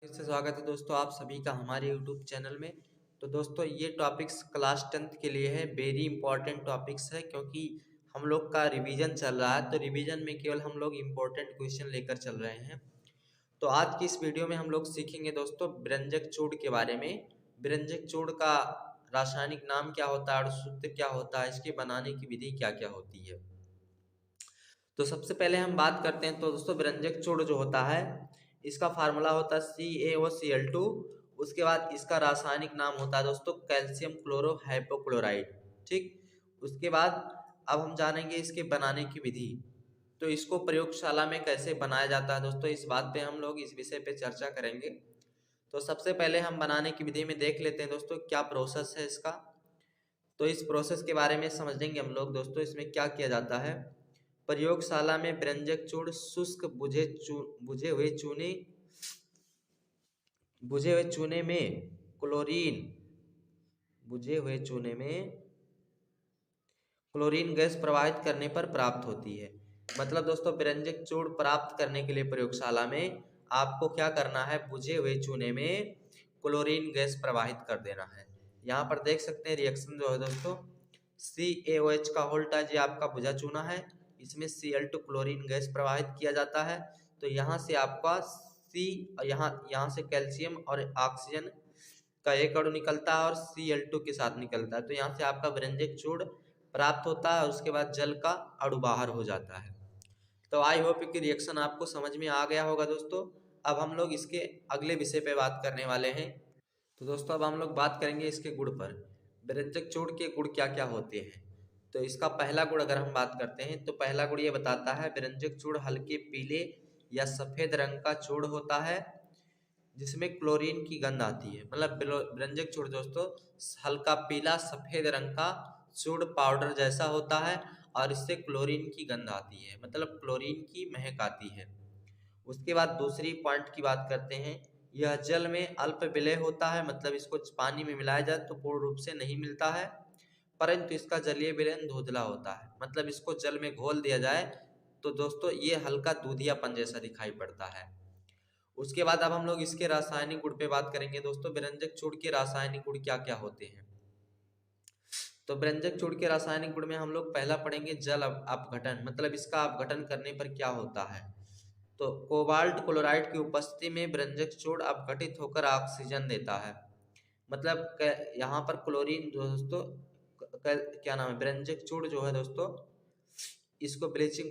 फिर से स्वागत है दोस्तों आप सभी का हमारे YouTube चैनल में। तो दोस्तों ये टॉपिक्स क्लास 10th के लिए है, वेरी इंपॉर्टेंट टॉपिक्स है क्योंकि हम लोग का रिवीजन चल रहा है। तो रिवीजन में केवल हम लोग इम्पोर्टेंट क्वेश्चन लेकर चल रहे हैं। तो आज की इस वीडियो में हम लोग सीखेंगे दोस्तों व्यंजक चूर्ण के बारे में। व्यंजक चूर्ण का रासायनिक नाम क्या होता है और सूत्र क्या होता है, इसके बनाने की विधि क्या क्या होती है। तो सबसे पहले हम बात करते हैं तो दोस्तों व्यंजक चूर्ण जो होता है इसका फार्मूला होता है CaOCl2। उसके बाद इसका रासायनिक नाम होता है दोस्तों कैल्शियम क्लोरो हाइपोक्लोराइड। ठीक, उसके बाद अब हम जानेंगे इसके बनाने की विधि। तो इसको प्रयोगशाला में कैसे बनाया जाता है दोस्तों, इस बात पे हम लोग इस विषय पे चर्चा करेंगे। तो सबसे पहले हम बनाने की विधि में देख लेते हैं दोस्तों क्या प्रोसेस है इसका। तो इस प्रोसेस के बारे में समझेंगे हम लोग दोस्तों। इसमें क्या किया जाता है, प्रयोगशाला में व्यंजक चूर्ण शुष्क बुझे हुए चूने में क्लोरीन बुझे हुए चूने में क्लोरीन गैस प्रवाहित करने पर प्राप्त होती है। मतलब दोस्तों व्यंजक चूर्ण प्राप्त करने के लिए प्रयोगशाला में आपको क्या करना है, बुझे हुए चूने में क्लोरीन गैस प्रवाहित कर देना है। यहाँ पर देख सकते हैं रिएक्शन जो है दोस्तों, CaOH का वोल्टेज ये आपका बुझा चूना है, इसमें Cl2 क्लोरीन गैस प्रवाहित किया जाता है। तो यहाँ से आपका C यहाँ से कैल्शियम और ऑक्सीजन का एक अणु निकलता है और Cl2 के साथ निकलता है। तो यहाँ से आपका व्यंजक चूर्ण प्राप्त होता है और उसके बाद जल का अणु बाहर हो जाता है। तो आई होप कि रिएक्शन आपको समझ में आ गया होगा दोस्तों। अब हम लोग इसके अगले विषय पे बात करने वाले हैं। तो दोस्तों अब हम लोग बात करेंगे इसके गुण पर। व्यंजक चूर्ण के गुण क्या क्या होते हैं। तो इसका पहला गुण अगर हम बात करते हैं तो पहला गुण ये बताता है व्यंजक चूर्ण हल्के पीले या सफेद रंग का चूर्ण होता है जिसमें क्लोरीन की गंध आती है। मतलब व्यंजक चूर्ण दोस्तों हल्का पीला सफेद रंग का चूर्ण पाउडर जैसा होता है और इससे क्लोरीन की गंध आती है, मतलब क्लोरीन की महक आती है। उसके बाद दूसरी पॉइंट की बात करते हैं, यह जल में अल्प विलेय होता है। मतलब इसको पानी में मिलाया जाए तो पूर्ण रूप से नहीं मिलता है, परंतु इसका जलीय विलयन धुंधला होता है। मतलब इसको जल में घोल दिया जाए तो दोस्तों ये हल्का दूधियापन जैसा दिखाई पड़ता है। उसके बाद अब हम लोग इसके रासायनिक गुण पे बात करेंगे दोस्तों। व्यंजक चूर्ण के रासायनिक गुण क्या क्या होते हैं। तो व्यंजक चूर्ण के रासायनिक गुण में हम लोग पहला पढ़ेंगे जल अपघटन। मतलब इसका अपघटन करने पर क्या होता है। तो कोबाल्ट क्लोराइड की उपस्थिति में व्यंजक चूर्ण अपघटित होकर ऑक्सीजन देता है। मतलब यहाँ पर क्लोरीन दोस्तों क्या नाम है, व्यंजक चूर्ण जो है दोस्तों इसको ब्लीचिंग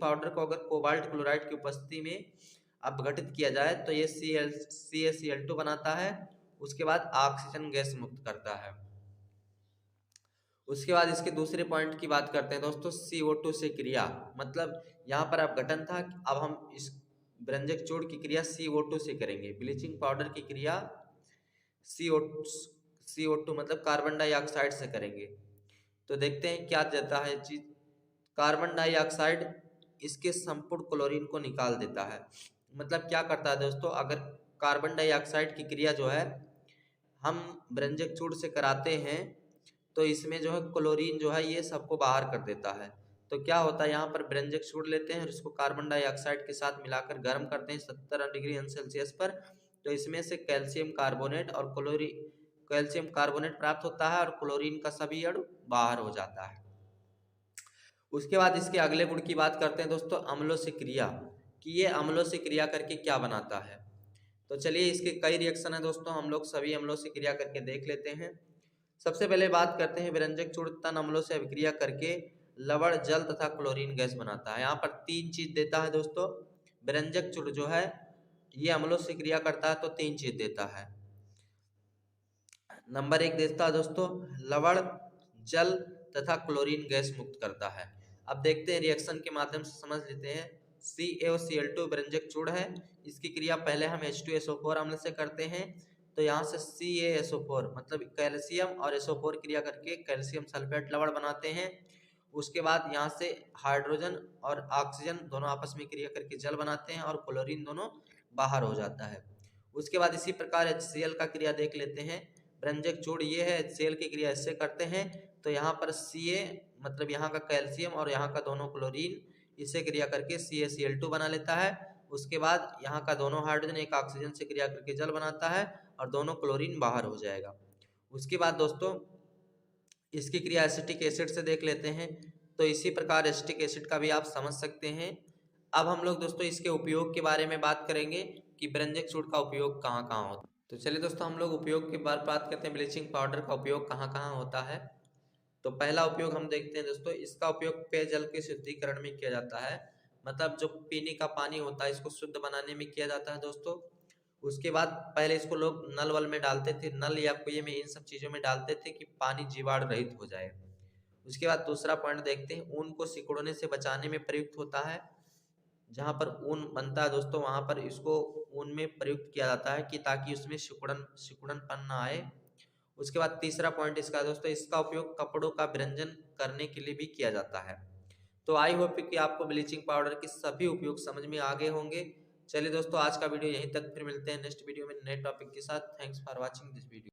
पाउडर को अगर कोबाल्ट क्लोराइड की उपस्थिति में अपघटित किया जाए तो ये CaCl2 बनाता है। उसके बाद ऑक्सीजन गैस मुक्त करता है। उसके बाद इसके दूसरे पॉइंट की बात करते हैं दोस्तों, CO2 से क्रिया। मतलब यहाँ पर अपघटन था, अब हम इस व्यंजक चूर्ण की क्रिया CO2 से करेंगे। ब्लीचिंग पाउडर की क्रिया CO2 मतलब कार्बन डाइऑक्साइड से करेंगे। तो देखते हैं क्या देता है चीज। कार्बन डाइऑक्साइड इसके संपूर्ण क्लोरीन को निकाल देता है। मतलब क्या करता है दोस्तों, अगर कार्बन डाइऑक्साइड की क्रिया जो है हम व्यंजक चूर्ण से कराते हैं तो इसमें जो है क्लोरीन जो है ये सबको बाहर कर देता है। तो क्या होता है, यहाँ पर व्यंजक चूर्ण लेते हैं और इसको कार्बन डाइऑक्साइड के साथ मिलाकर गर्म करते हैं 70 डिग्री सेल्सियस पर। तो इसमें से कैल्शियम कार्बोनेट और कैल्शियम कार्बोनेट प्राप्त होता है और क्लोरीन का सभी अणु बाहर हो जाता है। उसके बाद इसके अगले गुण की बात करते हैं दोस्तों, अम्लों से क्रिया। कि ये अम्लों से क्रिया करके क्या बनाता है। तो चलिए इसके कई रिएक्शन है दोस्तों, हम लोग सभी अम्लों से क्रिया करके देख लेते हैं। सबसे पहले बात करते हैं व्यंजक चूर्ण तन अम्लों से अभिक्रिया करके लवण जल तथा क्लोरीन गैस बनाता है। यहाँ पर तीन चीज देता है दोस्तों। व्यंजक चूर्ण जो है ये अम्लों से क्रिया करता है तो तीन चीज देता है। नंबर एक देता है दोस्तों लवण जल तथा क्लोरीन गैस मुक्त करता है। अब देखते हैं रिएक्शन के माध्यम से समझ लेते हैं। CaOCl2 व्यंजक चूर्ण है, इसकी क्रिया पहले हम H2SO4 अम्ल से करते हैं। तो यहाँ से CaSO4 मतलब कैल्शियम और SO4 क्रिया करके कैल्शियम सल्फेट लवण बनाते हैं। उसके बाद यहाँ से हाइड्रोजन और ऑक्सीजन दोनों आपस में क्रिया करके जल बनाते हैं और क्लोरीन दोनों बाहर हो जाता है। उसके बाद इसी प्रकार HCl का क्रिया देख लेते हैं। व्यंजक चूर्ण ये है, HCl की क्रिया इससे करते हैं। तो यहाँ पर Ca मतलब यहाँ का कैल्शियम और यहाँ का दोनों क्लोरीन इससे क्रिया करके CaCl2 बना लेता है उसके बाद यहाँ का दोनों हाइड्रोजन एक ऑक्सीजन से क्रिया करके जल बनाता है और दोनों क्लोरीन बाहर हो जाएगा। उसके बाद दोस्तों इसकी क्रिया एसिटिक एसिड से देख लेते हैं। तो इसी प्रकार एसिटिक एसिड का भी आप समझ सकते हैं। अब हम लोग दोस्तों इसके उपयोग के बारे में बात करेंगे कि बेरेंजक सूट का उपयोग कहाँ कहाँ होता है। तो चलिए दोस्तों हम लोग उपयोग की बात करते हैं। ब्लीचिंग पाउडर का उपयोग कहाँ कहाँ होता है। तो पहला उपयोग हम देखते हैं दोस्तों, इसका उपयोग पेयजल के शुद्धिकरण में किया जाता है। मतलब जो पीने का पानी होता है इसको शुद्ध बनाने में किया जाता है दोस्तों। उसके बाद पहले इसको लोग नल वल में डालते थे, नल या कुएं में, इन सब चीज़ों में डालते थे कि पानी जीवाणु रहित हो जाए। उसके बाद दूसरा पॉइंट देखते हैं, ऊन को सिकुड़ने से बचाने में प्रयुक्त होता है। जहाँ पर ऊन बनता है दोस्तों वहाँ पर इसको ऊन में प्रयुक्त किया जाता है कि ताकि उसमें सिकुड़नपन ना आए। उसके बाद तीसरा पॉइंट इसका दोस्तों, इसका उपयोग कपड़ों का विरंजन करने के लिए भी किया जाता है। तो आई होप कि आपको ब्लीचिंग पाउडर के सभी उपयोग समझ में आ गए होंगे। चलिए दोस्तों आज का वीडियो यहीं तक, फिर मिलते हैं नेक्स्ट वीडियो में नए टॉपिक के साथ। Thanks for watching this video.